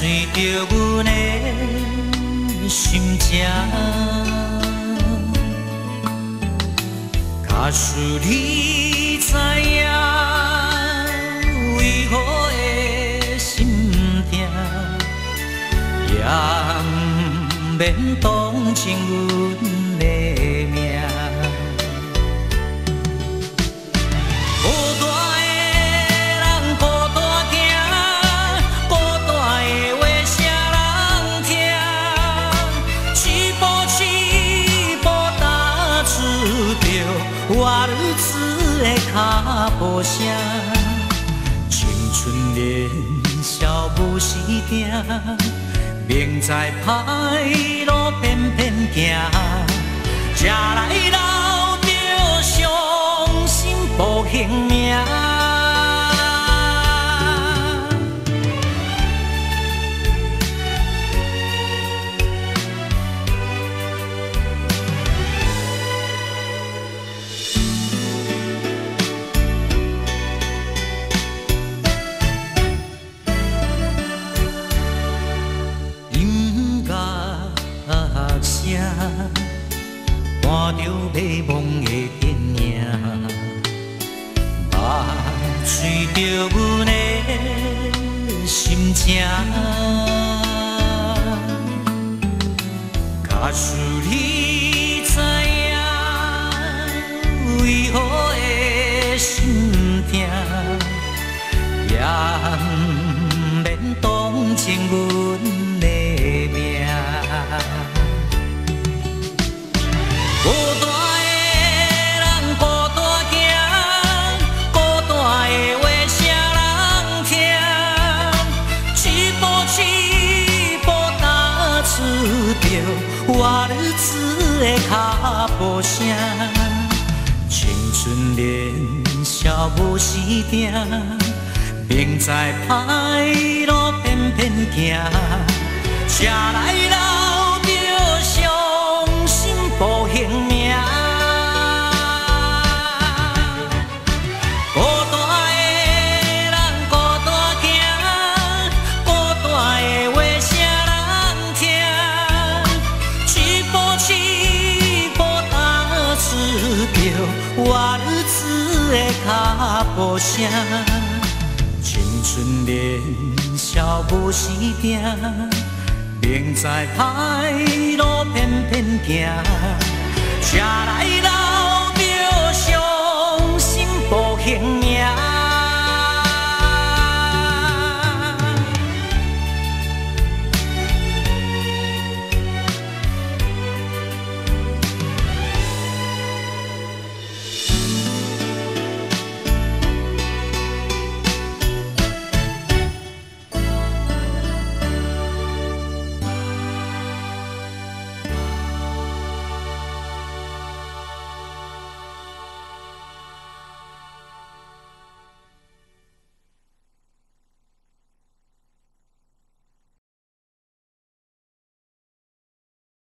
随着阮的心情，假使你知影，为何会心痛，也不免同情阮的命。我日子的脚步声，青春年少不时定，明知歹路偏偏行，吃来留着伤心无性命。伴着迷惘的电影，目随着阮的心情。假使你知影，为何会心痛，也不免同情阮的命。孤单的人孤单行，孤单的话谁人听？一步一步踏出着我日子的脚步声。青春年少无时定，明知歹路偏偏行，车来留着伤心无性命。孤单的人孤单行，孤单的话谁人听？一步一步踏出着我日子的脚步声。青春年少无时定，明知歹路偏偏行，车来留着伤心无性命。